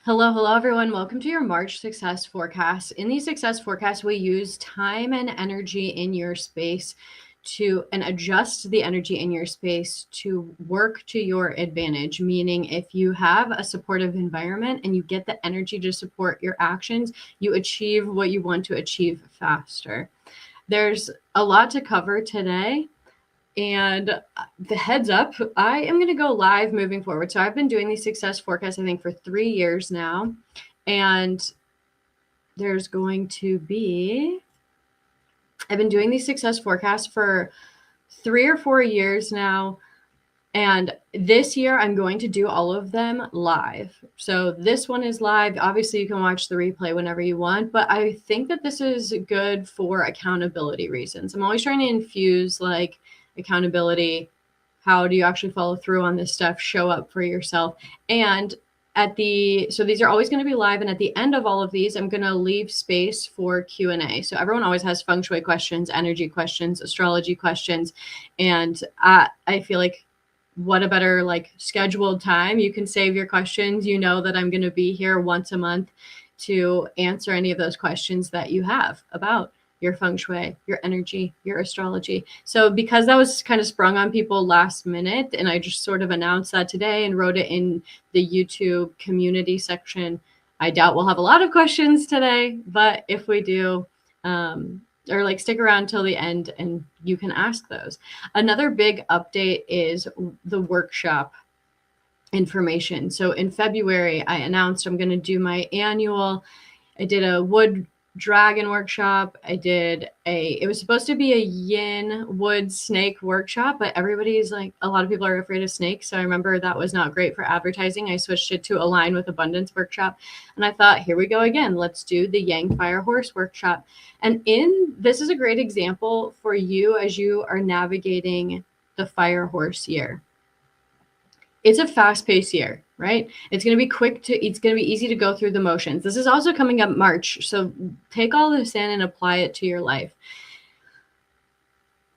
Hello, everyone. Welcome to your March success forecast. In these success forecasts, we use time and energy in your space and adjust the energy in your space to work to your advantage. Meaning, if you have a supportive environment and you get the energy to support your actions, you achieve what you want to achieve faster. There's a lot to cover today. And the heads up, I am going to go live moving forward. So I've been doing these success forecasts, I think, for 3 years now. And there's going to be, I've been doing these success forecasts for 3 or 4 years now. And this year, I'm going to do all of them live. So this one is live. Obviously, you can watch the replay whenever you want. But I think that this is good for accountability reasons. I'm always trying to infuse like accountability. How do you actually follow through on this stuff? Show up for yourself. And so these are always going to be live. And at the end of all of these, I'm going to leave space for Q&A. So everyone always has Feng Shui questions, energy questions, astrology questions. And I feel like what a better like scheduled time. You can save your questions. You know that I'm going to be here once a month to answer any of those questions that you have about your Feng Shui, your energy, your astrology. So because that was kind of sprung on people last minute, and I just sort of announced that today and wrote it in the YouTube community section, I doubt we'll have a lot of questions today, but if we do, or like stick around till the end and you can ask those. Another big update is the workshop information. So in February, I announced I'm going to do my annual, I did a wood dragon workshop. It was supposed to be a yin wood snake workshop, but everybody's like, a lot of people are afraid of snakes. So I remember that was not great for advertising. I switched it to Align with Abundance workshop. And I thought, here we go again. Let's do the Yang Fire Horse workshop. And this is a great example for you as you are navigating the Fire Horse year. It's a fast-paced year, right? It's going to be it's going to be easy to go through the motions. This is also coming up March. So take all this in and apply it to your life.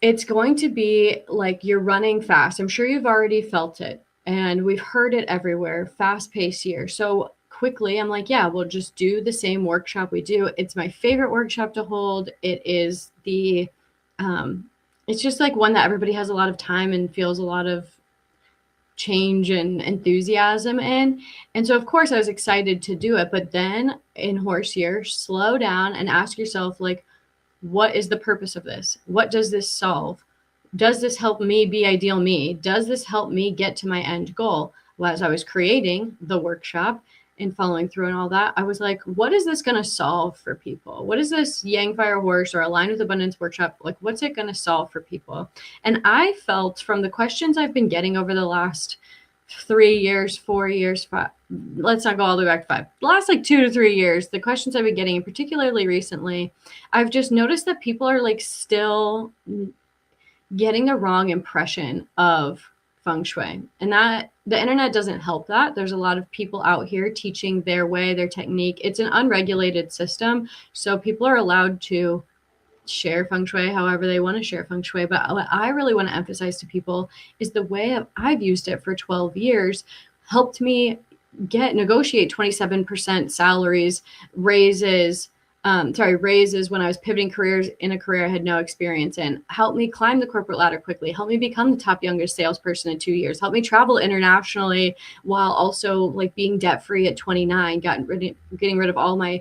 It's going to be like you're running fast. I'm sure you've already felt it and we've heard it everywhere. Fast-paced year. So quickly, I'm like, yeah, we'll just do the same workshop we do. It's my favorite workshop to hold. It is it's just like one that everybody has a lot of time and feels a lot of change and enthusiasm in. And so of course I was excited to do it, but then in horse year, slow down and ask yourself, like, what is the purpose of this? What does this solve? Does this help me be ideal me? Does this help me get to my end goal? Well, as I was creating the workshop and following through and all that, I was like, what is this going to solve for people? What is this Yang Fire Horse or Align with Abundance workshop? Like, what's it going to solve for people? And I felt from the questions I've been getting over the last 3 years, 4 years, 5, let's not go all the way back to 5, the last like 2 to 3 years, the questions I've been getting, and particularly recently, I've just noticed that people are like still getting the wrong impression of Feng Shui, and that the internet doesn't help that. There's a lot of people out here teaching their way, their technique. It's an unregulated system, so people are allowed to share Feng Shui however they want to share Feng Shui. But what I really want to emphasize to people is the way I've used it for 12 years helped me negotiate 27% salaries, raises when I was pivoting careers in a career I had no experience in, helped me climb the corporate ladder quickly, helped me become the top youngest salesperson in 2 years, helped me travel internationally while also like being debt free at 29, getting rid of all my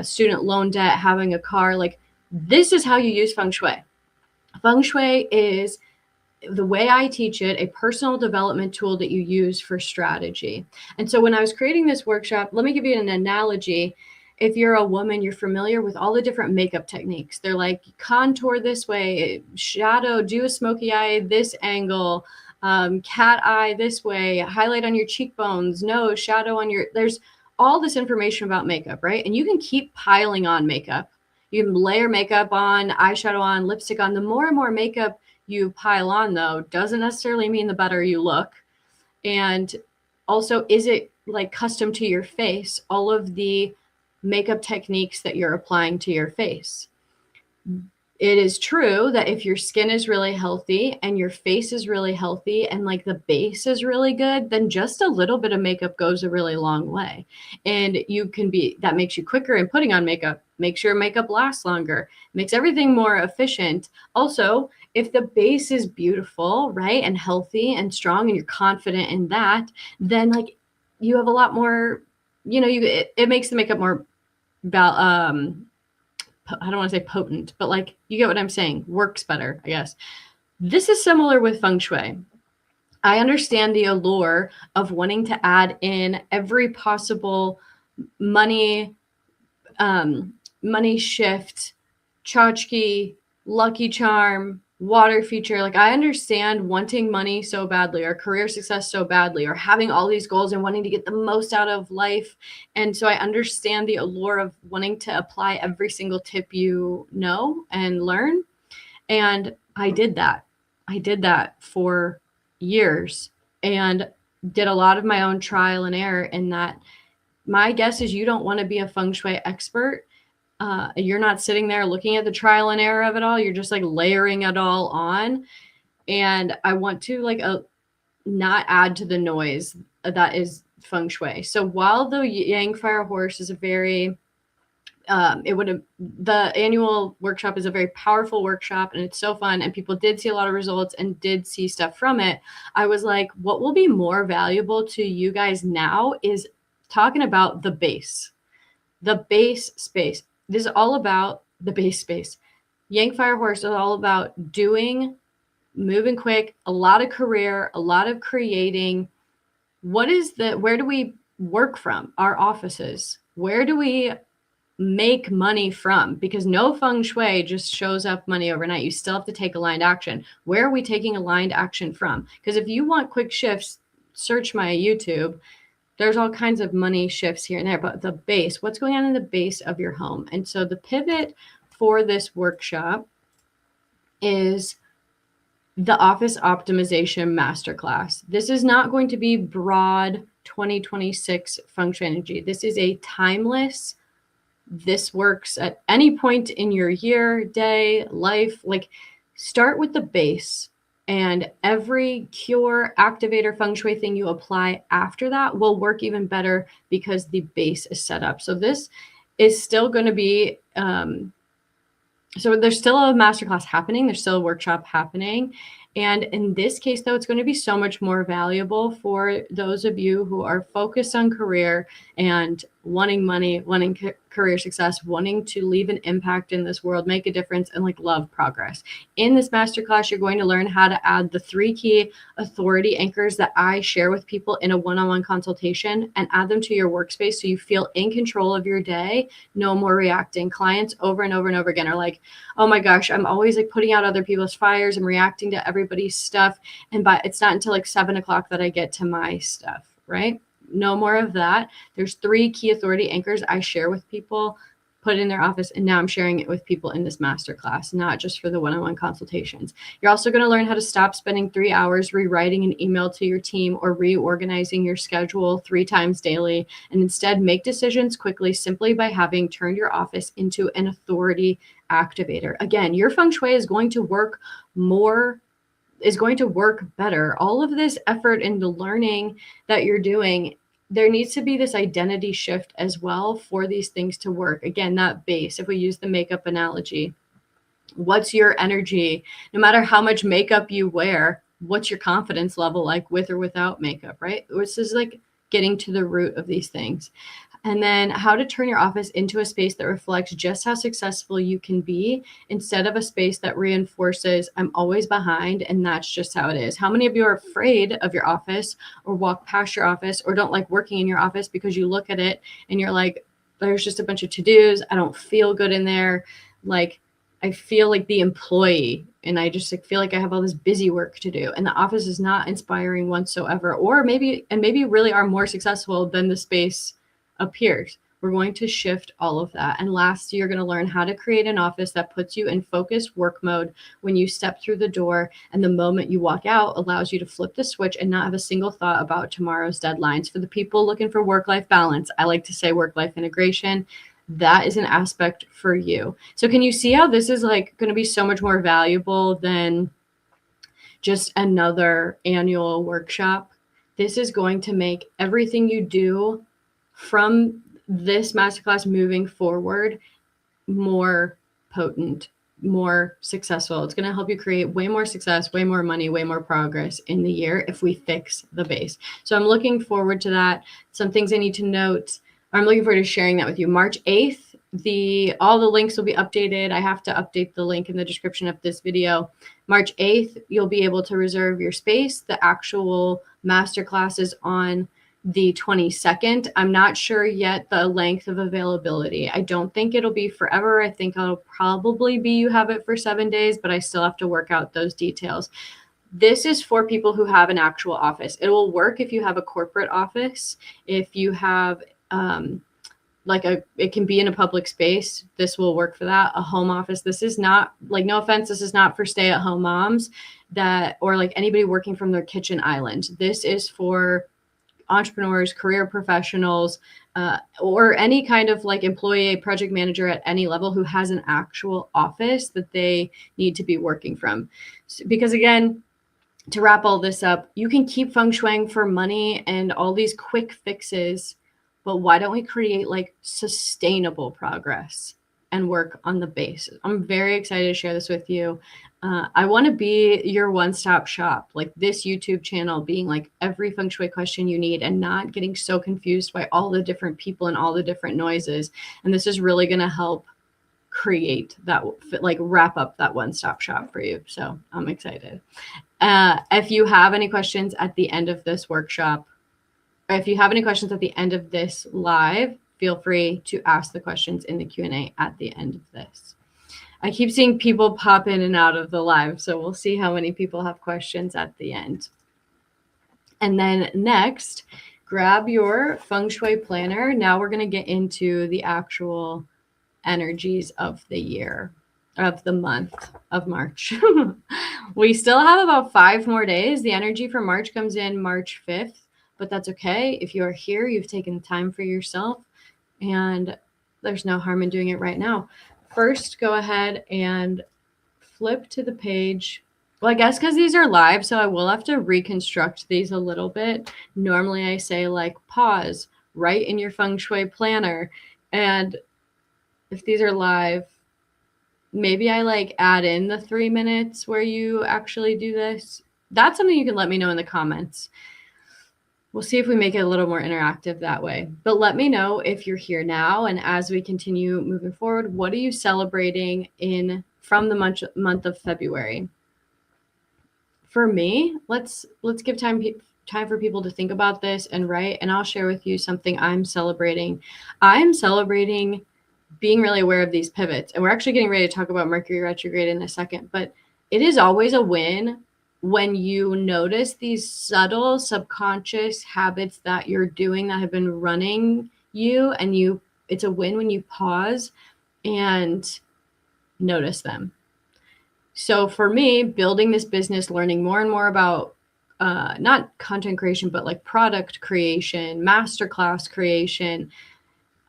student loan debt, having a car. Like, this is how you use Feng Shui. Feng Shui is, the way I teach it, a personal development tool that you use for strategy. And so when I was creating this workshop, let me give you an analogy. If you're a woman, you're familiar with all the different makeup techniques. They're like, contour this way, shadow, do a smoky eye this angle, cat eye this way, highlight on your cheekbones, nose, shadow on there's all this information about makeup, right? And you can keep piling on makeup. You can layer makeup on, eyeshadow on, lipstick on. The more and more makeup you pile on, though, doesn't necessarily mean the better you look. And also, is it like custom to your face? All of the makeup techniques that you're applying to your face. it is true that if your skin is really healthy and your face is really healthy and like the base is really good, then just a little bit of makeup goes a really long way. And that makes you quicker in putting on makeup, makes your makeup last longer, makes everything more efficient. Also, if the base is beautiful, right, and healthy and strong and you're confident in that, then like you have a lot more, it makes the makeup more about I don't want to say potent, but like you get what I'm saying, works better, I guess. This is similar with Feng Shui. I understand the allure of wanting to add in every possible money, money shift, tchotchke, lucky charm, water feature. Like I understand wanting money so badly or career success so badly or having all these goals and wanting to get the most out of life. And so I understand the allure of wanting to apply every single tip you know and learn. And I did that. I did that for years and did a lot of my own trial and error in that. My guess is you don't want to be a Feng Shui expert. You're not sitting there looking at the trial and error of it all. You're just like layering it all on. And I want to like not add to the noise that is Feng Shui. So while the Yang Fire Horse is a very, the annual workshop is a very powerful workshop and it's so fun and people did see a lot of results and did see stuff from it. I was like, what will be more valuable to you guys now is talking about the base space. This is all about the base space. Yang Fire Horse is all about moving quick, a lot of career, a lot of creating. Where do we work from? Our offices. Where do we make money from? Because no Feng Shui just shows up money overnight. You still have to take aligned action. Where are we taking aligned action from? Because if you want quick shifts, search my YouTube. There's all kinds of money shifts here and there, but the base, what's going on in the base of your home? And so the pivot for this workshop is the Office Optimization Masterclass. This is not going to be broad 2026 Feng Shui energy. This is a timeless, this works at any point in your year, day, life. Like start with the base. And every cure, activator, Feng Shui thing you apply after that will work even better because the base is set up. So this is still going to be, so there's still a masterclass happening. There's still a workshop happening. And in this case, though, it's going to be so much more valuable for those of you who are focused on career and wanting money, wanting career success, wanting to leave an impact in this world, make a difference, and like love progress. In this masterclass, you're going to learn how to add the 3 key authority anchors that I share with people in a one-on-one consultation and add them to your workspace so you feel in control of your day, no more reacting. Clients over and over and over again are like, oh my gosh, I'm always like putting out other people's fires and reacting to everybody's stuff. And it's not until like 7 o'clock that I get to my stuff, right? No more of that. There's 3 key authority anchors I share with people, put in their office, and now I'm sharing it with people in this masterclass, not just for the one-on-one consultations. You're also going to learn how to stop spending 3 hours rewriting an email to your team or reorganizing your schedule 3 times daily, and instead make decisions quickly simply by having turned your office into an authority activator. Again, your Feng Shui is going to work better. All of this effort into learning that you're doing, there needs to be this identity shift as well for these things to work. Again, that base, if we use the makeup analogy, what's your energy? No matter how much makeup you wear, what's your confidence level like with or without makeup, right? This is like getting to the root of these things. And then how to turn your office into a space that reflects just how successful you can be instead of a space that reinforces I'm always behind and that's just how it is. How many of you are afraid of your office or walk past your office or don't like working in your office because you look at it and you're like, there's just a bunch of to-dos. I don't feel good in there. Like I feel like the employee and I just like, feel like I have all this busy work to do and the office is not inspiring whatsoever. Or maybe you really are more successful than the space appears. We're going to shift all of that. And last, you're going to learn how to create an office that puts you in focused work mode when you step through the door. And the moment you walk out allows you to flip the switch and not have a single thought about tomorrow's deadlines. For the people looking for work-life balance, I like to say work-life integration. that is an aspect for you. So can you see how this is like going to be so much more valuable than just another annual workshop? This is going to make everything you do from this masterclass moving forward more potent, more successful. It's going to help you create way more success, way more money, way more progress in the year if we fix the base. So I'm looking forward to that. Some things I need to note. I'm looking forward to sharing that with you. March 8th, all the links will be updated. I have to update the link in the description of this video. March 8th, you'll be able to reserve your space. The actual masterclass is on the 22nd. I'm not sure yet the length of availability. I don't think it'll be forever. I think it'll probably be you have it for 7 days, but I still have to work out those details. This is for people who have an actual office. It will work if you have a corporate office. If you have it can be in a public space. This will work for that. A home office. This is not, like, no offense, this is not for stay-at-home moms or like anybody working from their kitchen island. This is for entrepreneurs, career professionals, or any kind of like employee, project manager at any level who has an actual office that they need to be working from. Because again, to wrap all this up, you can keep feng shuiing for money and all these quick fixes, but why don't we create like sustainable progress and work on the base? I'm very excited to share this with you. I want to be your one-stop shop, like this YouTube channel being like every feng shui question you need and not getting so confused by all the different people and all the different noises. And this is really going to help create that, like wrap up that one-stop shop for you. So I'm excited. If you have any questions at the end of this workshop, or if you have any questions at the end of this live, feel free to ask the questions in the Q&A at the end of this. I keep seeing people pop in and out of the live, so we'll see how many people have questions at the end. And then next, grab your feng shui planner. Now we're going to get into the actual energies of the year, of the month of March. We still have about 5 more days. The energy for March comes in March 5th, but that's okay. If you're here, you've taken time for yourself, and there's no harm in doing it right now. First, go ahead and flip to the page. Well, I guess because these are live, so I will have to reconstruct these a little bit. Normally I say like pause, write in your feng shui planner. And if these are live, maybe I like add in the 3 minutes where you actually do this. That's something you can let me know in the comments. We'll see if we make it a little more interactive that way. But let me know if you're here now, and as we continue moving forward, what are you celebrating from the month of February? For me, let's give time for people to think about this and write, and I'll share with you something I'm celebrating. I'm celebrating being really aware of these pivots, and we're actually getting ready to talk about Mercury retrograde in a second, but it is always a win when you notice these subtle subconscious habits that you're doing that have been running you, and it's a win when you pause and notice them. So for me, building this business, learning more and more about not content creation, but like product creation, masterclass creation,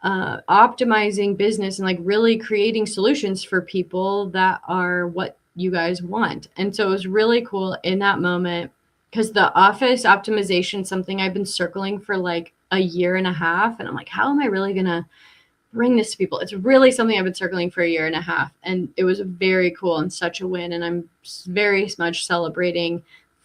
optimizing business, and like really creating solutions for people that are what you guys want. And so it was really cool in that moment, because the office optimization, something I've been circling for like a year and a half. And I'm like, how am I really going to bring this to people? It's really something I've been circling for a year and a half. And it was very cool and such a win. And I'm very much celebrating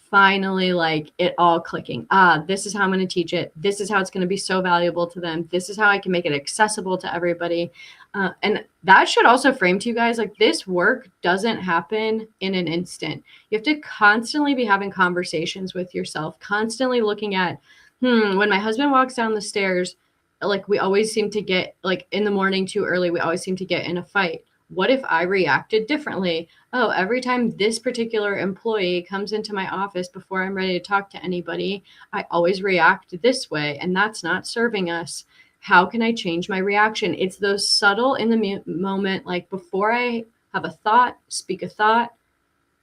finally like it all clicking. This is how I'm going to teach it. This is how it's going to be so valuable to them. This is how I can make it accessible to everybody. And that should also frame to you guys, like, this work doesn't happen in an instant. You have to constantly be having conversations with yourself, constantly looking at, when my husband walks down the stairs, like we always seem to get, like in the morning too early, we always seem to get in a fight. What if I reacted differently? Oh, every time this particular employee comes into my office before I'm ready to talk to anybody, I always react this way, and that's not serving us. How can I change my reaction? It's those subtle in the moment, like before I have a thought, speak a thought,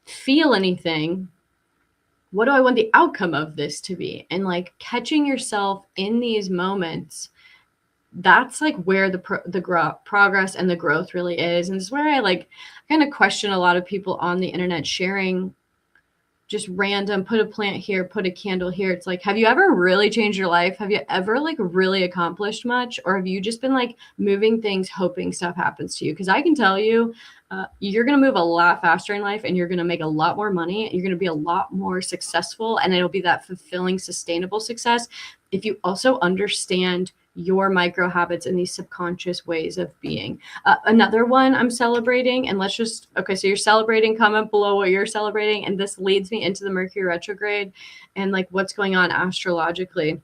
feel anything, what do I want the outcome of this to be? And like catching yourself in these moments that's like where the progress and the growth really is. And this is where I like kind of question a lot of people on the internet sharing just random, put a plant here, put a candle here. It's like, have you ever really changed your life? Have you ever like really accomplished much? Or have you just been like moving things, hoping stuff happens to you? Because I can tell you, you're going to move a lot faster in life, and you're going to make a lot more money. You're going to be a lot more successful, and it'll be that fulfilling, sustainable success if you also understand your micro habits and these subconscious ways of being. Another one I'm celebrating, and let's just, okay, so you're celebrating, comment below what you're celebrating. And this leads me into the Mercury retrograde and like what's going on astrologically.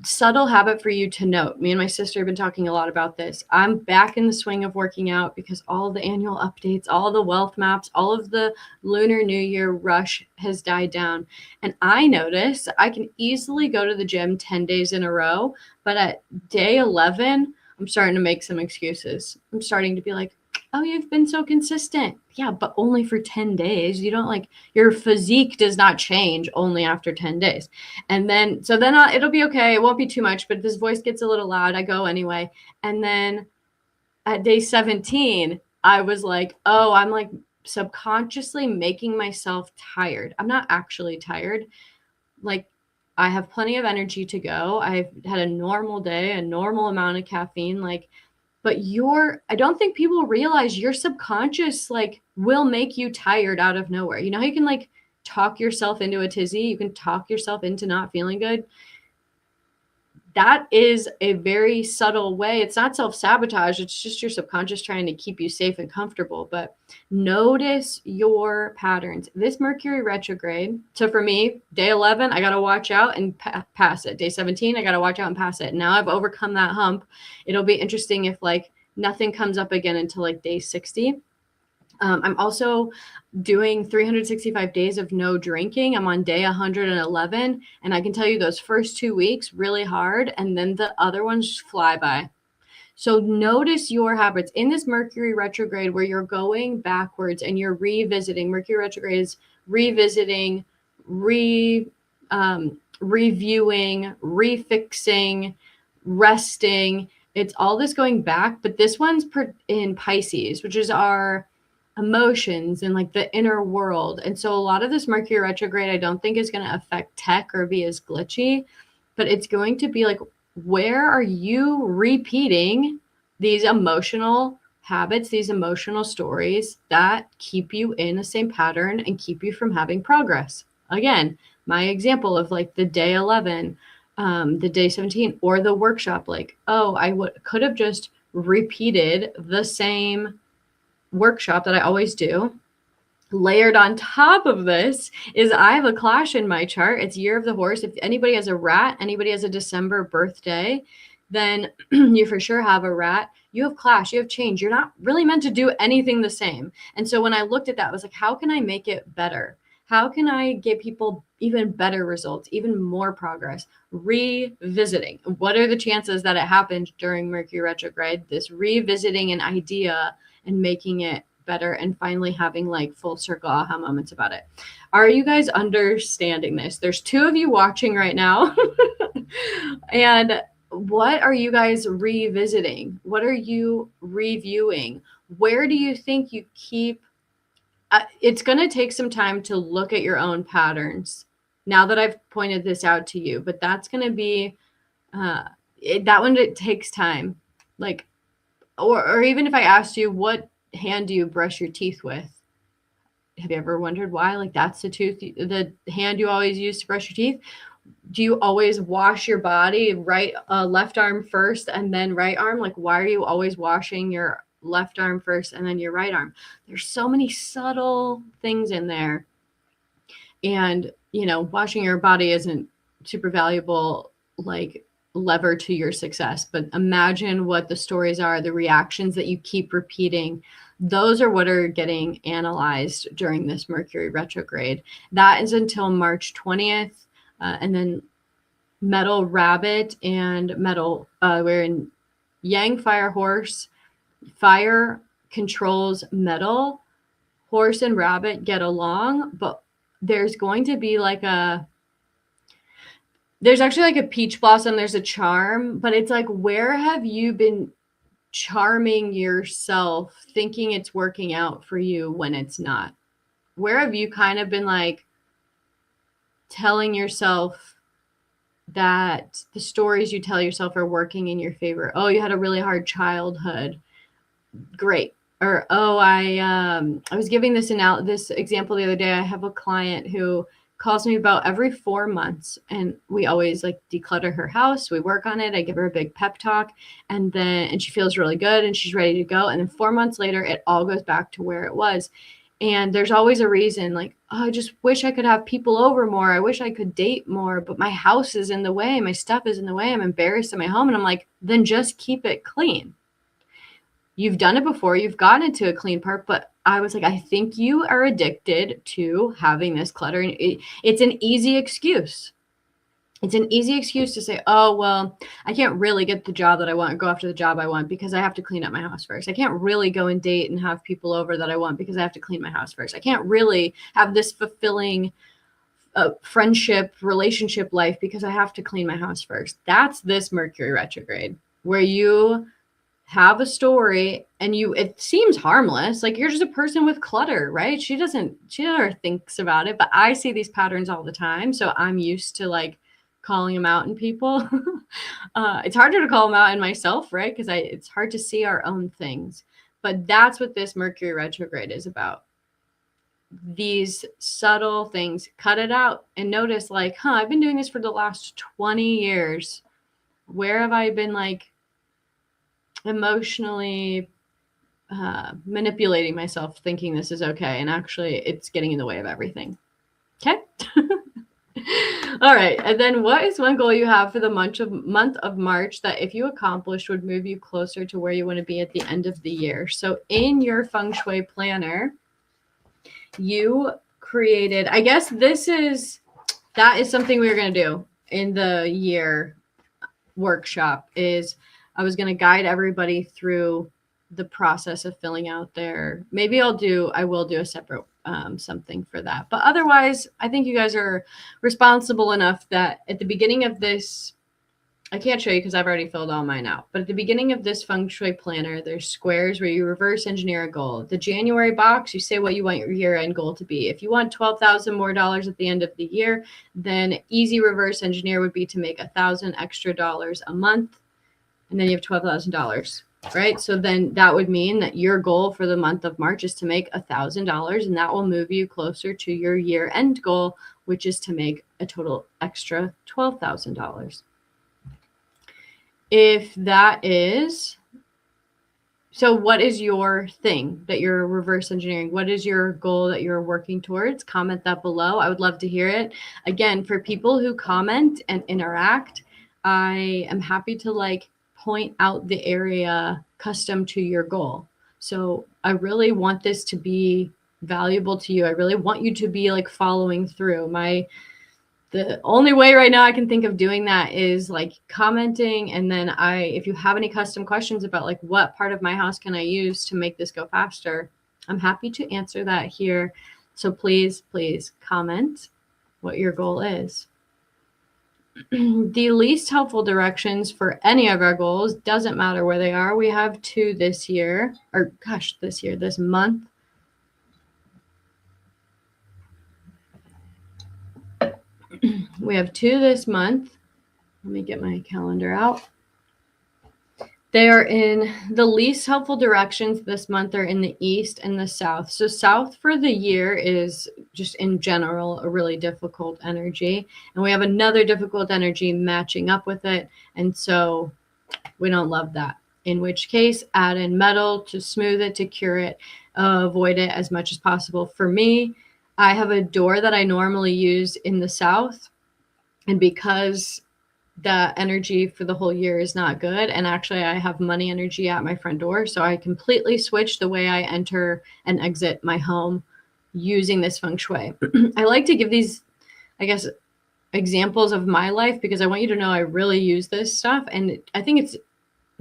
Subtle habit for you to note. Me and my sister have been talking a lot about this. I'm back in the swing of working out because all the annual updates, all the wealth maps, all of the Lunar New Year rush has died down. And I notice I can easily go to the gym 10 days in a row, but at day 11, I'm starting to make some excuses. I'm starting to be like, oh, you've been so consistent. Yeah, but only for 10 days. You don't like, your physique does not change only after 10 days. And then, so then it'll be okay. It won't be too much, but if this voice gets a little loud, I go anyway. And then at day 17, I was like, oh, I'm like subconsciously making myself tired. I'm not actually tired. Like, I have plenty of energy to go. I've had a normal day, a normal amount of caffeine. Like, but I don't think people realize your subconscious like will make you tired out of nowhere. You know how you can like talk yourself into a tizzy? You can talk yourself into not feeling good. That is a very subtle way. It's not self-sabotage. It's just your subconscious trying to keep you safe and comfortable. But notice your patterns. This Mercury retrograde. So for me, day 11, I got to watch out and pass it. Day 17, I got to watch out and pass it. Now I've overcome that hump. It'll be interesting if like nothing comes up again until like day 60. I'm also doing 365 days of no drinking. I'm on day 111. And I can tell you those first 2 weeks really hard. And then the other ones just fly by. So notice your habits in this Mercury retrograde where you're going backwards and you're revisiting. Mercury retrograde is revisiting, reviewing, refixing, resting. It's all this going back, but this one's in Pisces, which is our emotions and like the inner world. And so a lot of this Mercury retrograde, I don't think is going to affect tech or be as glitchy, but it's going to be like, where are you repeating these emotional habits, these emotional stories that keep you in the same pattern and keep you from having progress? Again, my example of like the day 11, the day 17, or the workshop, like, oh, I could have just repeated the same workshop that I always do. Layered on top of this is I have a clash in my chart. It's year of the horse. If anybody has a rat, anybody has a December birthday, then you for sure have a rat. You have clash, you have change. You're not really meant to do anything the same. And so when I looked at that, I was like, how can I make it better? How can I get people even better results, even more progress? Revisiting. What are the chances that it happened during Mercury retrograde? This revisiting an idea and making it better and finally having like full circle aha moments about it. Are you guys understanding this? There's 2 of you watching right now. And what are you guys revisiting? What are you reviewing? Where do you think you keep? It's going to take some time to look at your own patterns now that I've pointed this out to you, but that's going to be that one. It takes time. Like, or even if I asked you, what hand do you brush your teeth with? Have you ever wondered why? Like, that's the hand you always use to brush your teeth. Do you always wash your body left arm first and then right arm? Like, why are you always washing your left arm first and then your right arm? There's so many subtle things in there. And, you know, washing your body isn't super valuable, like, lever to your success, but imagine what the stories are, the reactions that you keep repeating. Those are what are getting analyzed during this Mercury retrograde. That is until March 20th. And then Metal Rabbit and Metal, we're in Yang Fire Horse. Fire controls metal. Horse and rabbit get along, but there's going to be like there's actually like a peach blossom, there's a charm, but it's like, where have you been charming yourself thinking it's working out for you when it's not? Where have you kind of been like telling yourself that the stories you tell yourself are working in your favor? Oh, you had a really hard childhood. Great. Or, oh, I was giving this example the other day. I have a client who calls me about every 4 months, and we always like declutter her house. We work on it. I give her a big pep talk, and she feels really good and she's ready to go. And then 4 months later, it all goes back to where it was. And there's always a reason, like, oh, I just wish I could have people over more. I wish I could date more, but my house is in the way. My stuff is in the way. I'm embarrassed in my home. And I'm like, then just keep it clean. You've done it before. You've gotten into a clean part, but I was like, I think you are addicted to having this clutter. And it's an easy excuse. It's an easy excuse to say, oh, well, I can't really get the job that I want or go after the job I want because I have to clean up my house first. I can't really go and date and have people over that I want because I have to clean my house first. I can't really have this fulfilling friendship, relationship life because I have to clean my house first. That's this Mercury retrograde, where you have a story and it seems harmless. Like, you're just a person with clutter, right? She never thinks about it, but I see these patterns all the time. So I'm used to like calling them out in people. It's harder to call them out in myself, right? Because it's hard to see our own things. But that's what this Mercury retrograde is about. These subtle things, cut it out and notice like, I've been doing this for the last 20 years. Where have I been like emotionally manipulating myself thinking this is okay, and actually it's getting in the way of everything? Okay. All right. And then what is one goal you have for the month of March that if you accomplished would move you closer to where you want to be at the end of the year? So in your Feng Shui planner, you created, I guess that is something we were going to do in the year workshop, is I was going to guide everybody through the process of filling out maybe I will do a separate something for that. But otherwise, I think you guys are responsible enough that at the beginning of this, I can't show you because I've already filled all mine out, but at the beginning of this Feng Shui planner, there's squares where you reverse engineer a goal. The January box, you say what you want your year-end goal to be. If you want $12,000 more at the end of the year, then easy reverse engineer would be to make $1,000 extra a month. And then you have $12,000, right? So then that would mean that your goal for the month of March is to make $1,000, and that will move you closer to your year-end goal, which is to make a total extra $12,000. If that is, so what is your thing that you're reverse engineering? What is your goal that you're working towards? Comment that below. I would love to hear it. Again, for people who comment and interact, I am happy to like point out the area custom to your goal. So I really want this to be valuable to you. I really want you to be like following through. The only way right now I can think of doing that is like commenting. And then if you have any custom questions about like what part of my house can I use to make this go faster, I'm happy to answer that here. So please comment what your goal is. The least helpful directions for any of our goals, doesn't matter where they are. We have 2 this year, this month. We have 2 this month. Let me get my calendar out. They are in the least helpful directions this month are in the east and the south. So south for the year is just in general a really difficult energy. And we have another difficult energy matching up with it. And so we don't love that. In which case, add in metal to smooth it, to cure it, avoid it as much as possible. For me, I have a door that I normally use in the south. And because the energy for the whole year is not good, and actually I have money energy at my front door, so I completely switched the way I enter and exit my home using this Feng Shui. I like to give these, I guess, examples of my life because I want you to know I really use this stuff, and I think it's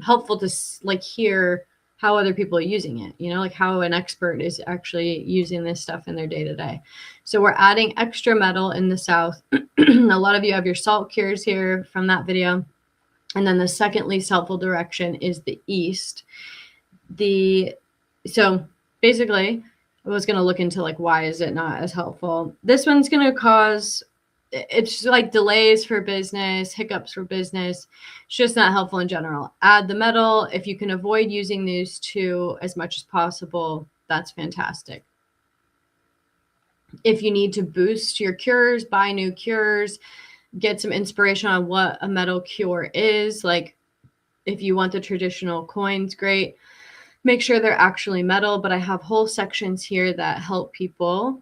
helpful to like hear how other people are using it, you know, like how an expert is actually using this stuff in their day to day. So we're adding extra metal in the south. A lot of you have your salt cures here from that video. And then the second least helpful direction is the east. So basically, I was going to look into like, why is it not as helpful? This one's going to cause, it's like delays for business, hiccups for business. It's just not helpful in general. Add the metal. If you can avoid using these two as much as possible, that's fantastic. If you need to boost your cures, buy new cures, get some inspiration on what a metal cure is. Like if you want the traditional coins, great. Make sure they're actually metal, but I have whole sections here that help people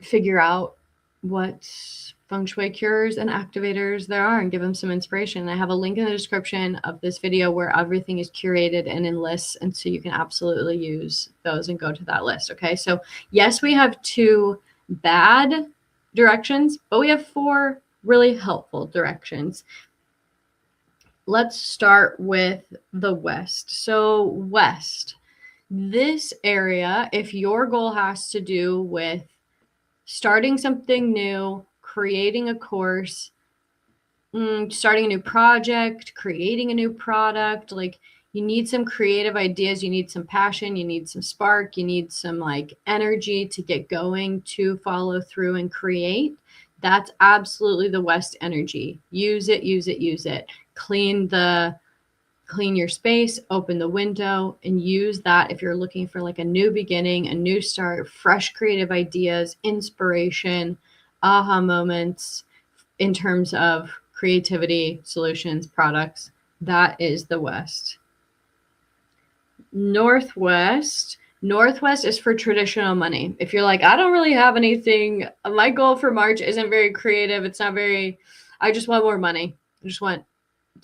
figure out what Feng Shui cures and activators there are and give them some inspiration. I have a link in the description of this video where everything is curated and in lists, and so you can absolutely use those and go to that list. Okay, so yes, we have 2 bad directions, but we have 4 really helpful directions. Let's start with the west. So west, this area, if your goal has to do with starting something new, creating a course, starting a new project, creating a new product, like you need some creative ideas, you need some passion, you need some spark, you need some like energy to get going, to follow through and create. That's absolutely the west energy. Use it, use it, use it. Clean your space, open the window, and use that if you're looking for like a new beginning, a new start, fresh creative ideas, inspiration, aha moments in terms of creativity, solutions, products. That is the west. Northwest is for traditional money. If you're like, I don't really have anything, my goal for March isn't very creative. It's not very, I just want more money.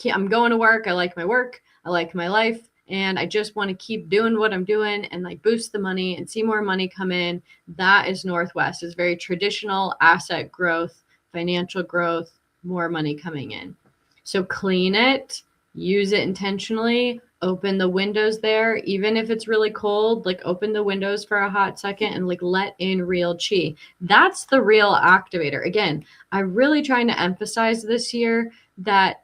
I'm going to work. I like my work. I like my life. And I just want to keep doing what I'm doing and like boost the money and see more money come in. That is Northwest. It's very traditional asset growth, financial growth, more money coming in. So clean it, use it intentionally, open the windows there. Even if it's really cold, like open the windows for a hot second and like let in real chi. That's the real activator. Again, I'm really trying to emphasize this year that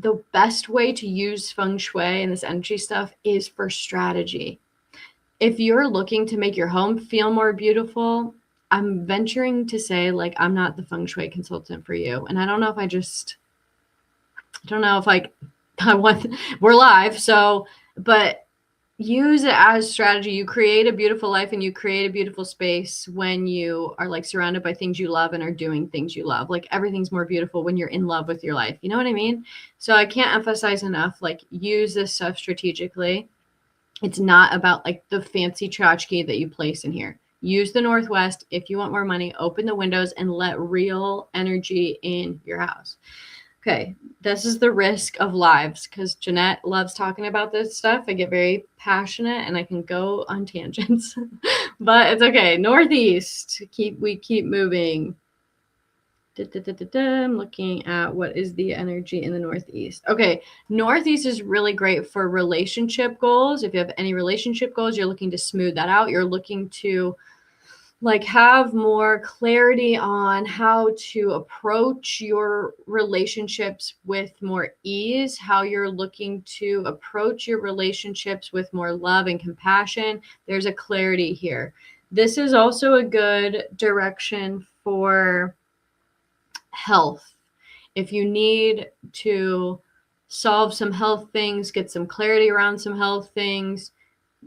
the best way to use Feng Shui and this energy stuff is for strategy. If you're looking to make your home feel more beautiful, I'm venturing to say, like, I'm not the Feng Shui consultant for you. And I don't know if like I want, we're live. So, but use it as strategy. You create a beautiful life and you create a beautiful space when you are like surrounded by things you love and are doing things you love. Like everything's more beautiful when you're in love with your life. You know what I mean? So I can't emphasize enough, like use this stuff strategically. It's not about like the fancy tchotchke that you place in here. Use the Northwest. If you want more money, open the windows and let real energy in your house. Okay, this is the risk of lives because Jeanette loves talking about this stuff. I get very passionate and I can go on tangents, but it's okay. Northeast, we keep moving. I'm looking at what is the energy in the Northeast. Okay, Northeast is really great for relationship goals. If you have any relationship goals, you're looking to smooth that out. You're looking to like have more clarity on how to approach your relationships with more ease, how you're looking to approach your relationships with more love and compassion. There's a clarity here. This is also a good direction for health. If you need to solve some health things, get some clarity around some health things,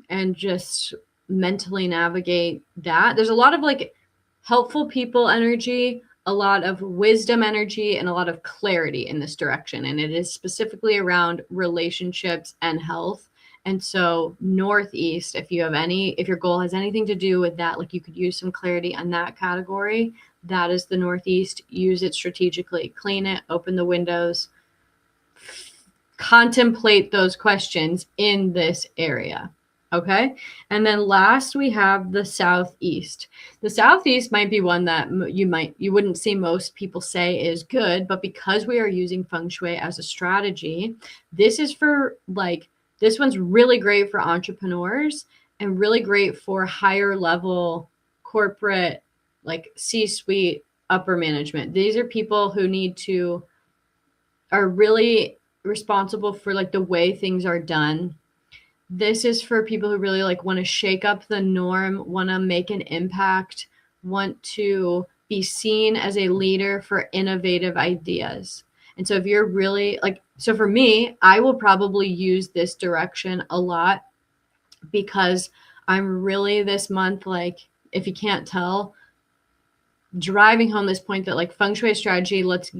and just mentally navigate that. There's a lot of like helpful people energy, a lot of wisdom energy, and a lot of clarity in this direction. And it is specifically around relationships and health. And so Northeast, if your goal has anything to do with that, like you could use some clarity on that category, that is the Northeast. Use it strategically, clean it, open the windows, contemplate those questions in this area. Okay. And then last we have the Southeast. The Southeast might be one that you wouldn't see most people say is good, but because we are using Feng Shui as a strategy, this is for like This one's really great for entrepreneurs and really great for higher level corporate, like C-suite, upper management. These are people who are really responsible for like the way things are done. This is for people who really like want to shake up the norm, want to make an impact, want to be seen as a leader for innovative ideas. And so if you're really like, so for me, I will probably use this direction a lot because I'm really this month, like, if you can't tell, driving home this point that like Feng Shui strategy, let's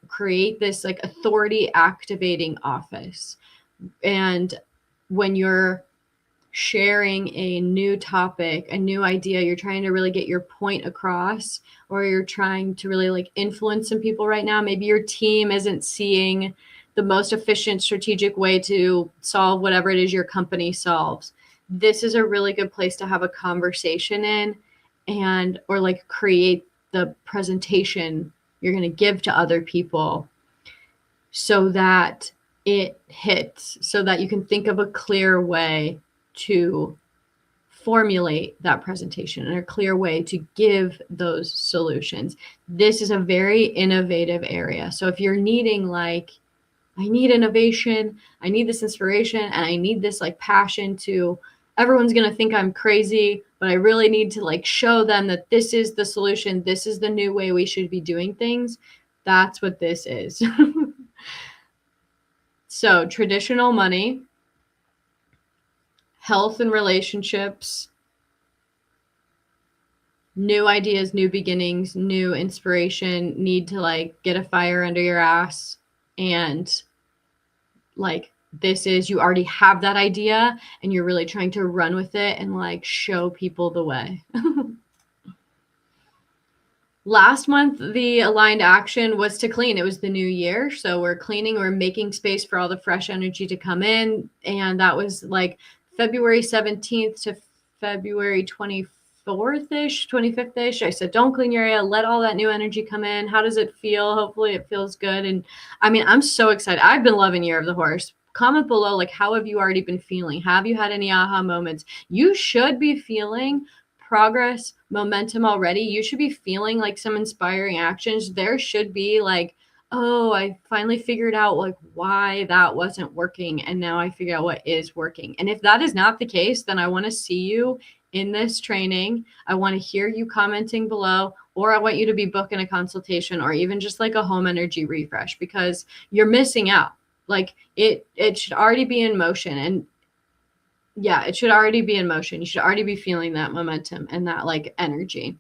create this like authority activating office. And when you're sharing a new topic, a new idea, you're trying to really get your point across, or you're trying to really like influence some people right now. Maybe your team isn't seeing the most efficient strategic way to solve whatever it is your company solves. This is a really good place to have a conversation in, and or like create the presentation you're going to give to other people so that it hits, so that you can think of a clear way to formulate that presentation and a clear way to give those solutions. This is a very innovative area. So if you're needing like, I need innovation, I need this inspiration, and I need this like passion to, everyone's going to think I'm crazy, but I really need to like show them that this is the solution. This is the new way we should be doing things. That's what this is. So traditional money, health and relationships, new ideas, new beginnings, new inspiration, need to like get a fire under your ass. And like, this is, you already have that idea and you're really trying to run with it and like show people the way. Last month, the aligned action was to clean. It was the new year. So we're cleaning, we're making space for all the fresh energy to come in. And that was like February 17th to February 24th-ish, 25th-ish. I said, don't clean your area. Let all that new energy come in. How does it feel? Hopefully it feels good. And I mean, I'm so excited. I've been loving Year of the Horse. Comment below, like, how have you already been feeling? Have you had any aha moments? You should be feeling progress, momentum already. You should be feeling like some inspiring actions. There should be like, oh, I finally figured out like why that wasn't working, and now I figure out what is working. And if that is not the case, then I want to see you in this training. I want to hear you commenting below, or I want you to be booking a consultation or even just like a home energy refresh, because you're missing out. Like it should already be in motion. And yeah, it should already be in motion. You should already be feeling that momentum and that like energy.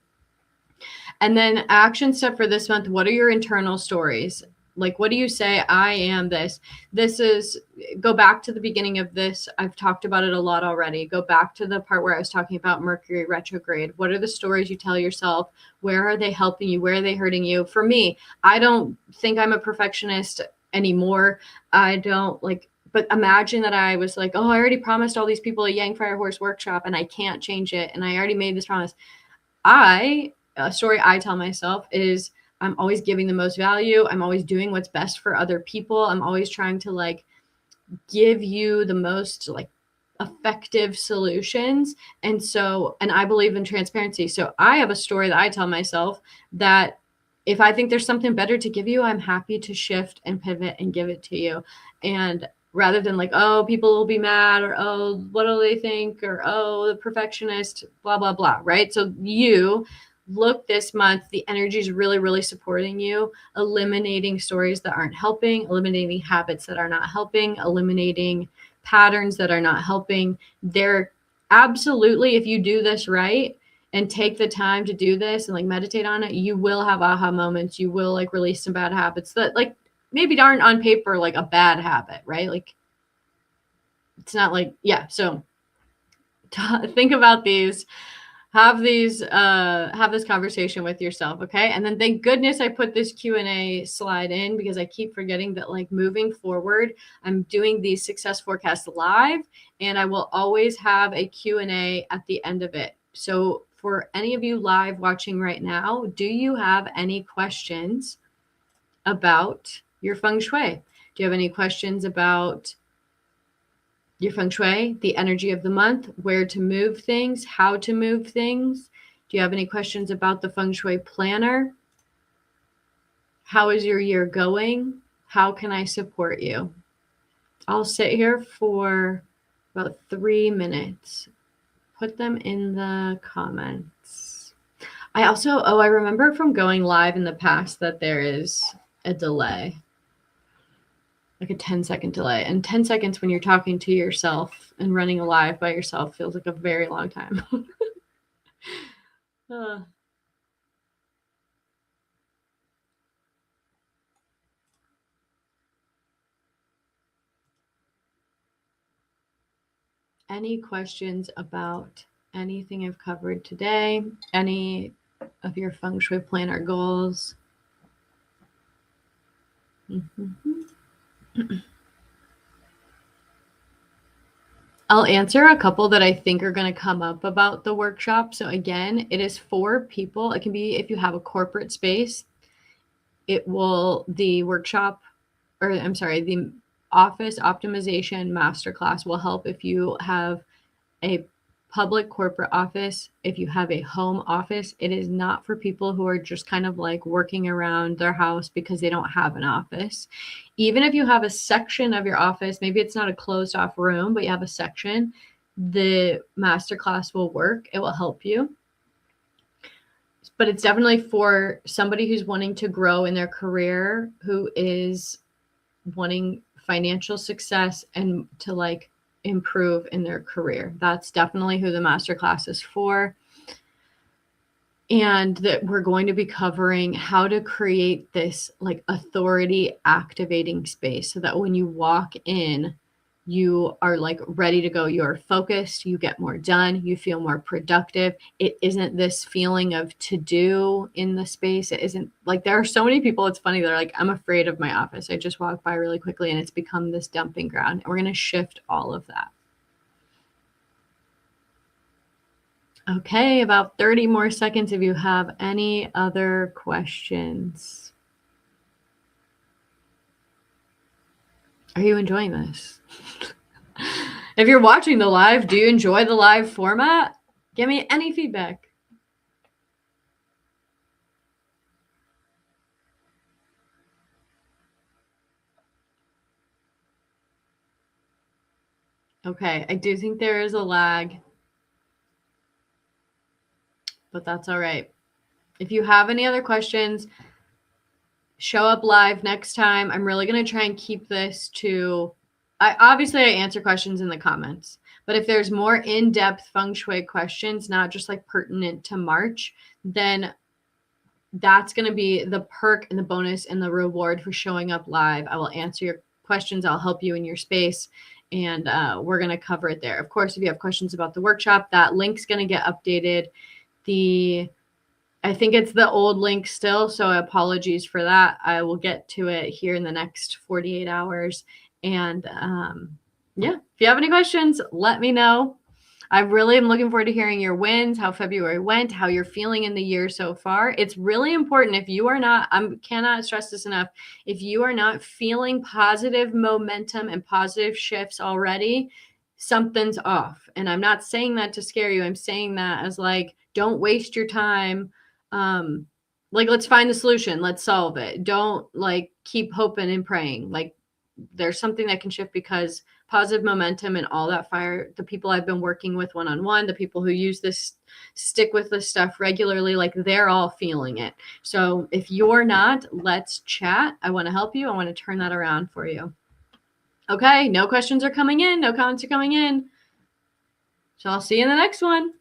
And then action step for this month, what are your internal stories? Like, what do you say? I am this. This is, go back to the beginning of this. I've talked about it a lot already. Go back to the part where I was talking about Mercury retrograde. What are the stories you tell yourself? Where are they helping you? Where are they hurting you? For me, I don't think I'm a perfectionist anymore. I don't like, but imagine that I was like, oh, I already promised all these people a Yang Fire Horse workshop and I can't change it. And I already made this promise. A story I tell myself is I'm always giving the most value. I'm always doing what's best for other people. I'm always trying to like give you the most like effective solutions. And so, and I believe in transparency. So I have a story that I tell myself that if I think there's something better to give you, I'm happy to shift and pivot and give it to you. And rather than like, oh, people will be mad, or, oh, what do they think? Or, oh, the perfectionist, blah, blah, blah. Right. So you look this month, the energy is really, really supporting you, eliminating stories that aren't helping, eliminating habits that are not helping, eliminating patterns that are not helping. They're absolutely, if you do this right and take the time to do this and like meditate on it, you will have aha moments. You will like release some bad habits that like maybe aren't on paper like a bad habit, right? Like it's not like, yeah. So think about these. Have this conversation with yourself. Okay. And then thank goodness I put this Q&A slide in, because I keep forgetting that like moving forward, I'm doing these success forecasts live, and I will always have a Q&A at the end of it. So for any of you live watching right now, do you have any questions about your Feng Shui? Do you have any questions about your Feng Shui, the energy of the month, where to move things, how to move things. Do you have any questions about the Feng Shui planner? How is your year going? How can I support you? I'll sit here for about 3 minutes. Put them in the comments. I remember from going live in the past that there is a delay, like a 10-second delay. And 10 seconds when you're talking to yourself and running a live by yourself feels like a very long time. uh. Any questions about anything I've covered today? Any of your Feng Shui planner goals? I'll answer a couple that I think are going to come up about the workshop. So again, it is for people. It can be if you have a corporate space, the office optimization masterclass will help if you have a public corporate office. If you have a home office, it is not for people who are just kind of like working around their house because they don't have an office. Even if you have a section of your office, maybe it's not a closed off room, but you have a section, the masterclass will work. It will help you. But it's definitely for somebody who's wanting to grow in their career, who is wanting financial success and to like improve in their career. That's definitely who the masterclass is for. And that we're going to be covering how to create this like authority activating space so that when you walk in, you are like ready to go. You're focused, you get more done, you feel more productive. It isn't this feeling of to do in the space. It isn't like, there are so many people, it's funny, they're like, I'm afraid of my office. I just walk by really quickly and it's become this dumping ground. And we're going to shift all of that. Okay, about 30 more seconds if you have any other questions. Are you enjoying this? If you're watching the live, do you enjoy the live format? Give me any feedback. Okay, I do think there is a lag, but that's all right. If you have any other questions, show up live next time. I'm really going to try and keep this to, I answer questions in the comments, but if there's more in-depth Feng Shui questions, not just like pertinent to March, then that's going to be the perk and the bonus and the reward for showing up live. I will answer your questions. I'll help you in your space, and we're going to cover it there. Of course, if you have questions about the workshop, that link's going to get updated. I think it's the old link still, so apologies for that. I will get to it here in the next 48 hours. And yeah, if you have any questions, let me know. I really am looking forward to hearing your wins, how February went, how you're feeling in the year so far. It's really important. If you are not, I cannot stress this enough, if you are not feeling positive momentum and positive shifts already, something's off. And I'm not saying that to scare you. I'm saying that as like, don't waste your time. Like, let's find the solution. Let's solve it. Don't like keep hoping and praying. Like, there's something that can shift because positive momentum and all that fire, the people I've been working with one-on-one, the people who use this, stick with this stuff regularly, like they're all feeling it. So if you're not, let's chat. I want to help you. I want to turn that around for you. Okay. No questions are coming in. No comments are coming in. So I'll see you in the next one.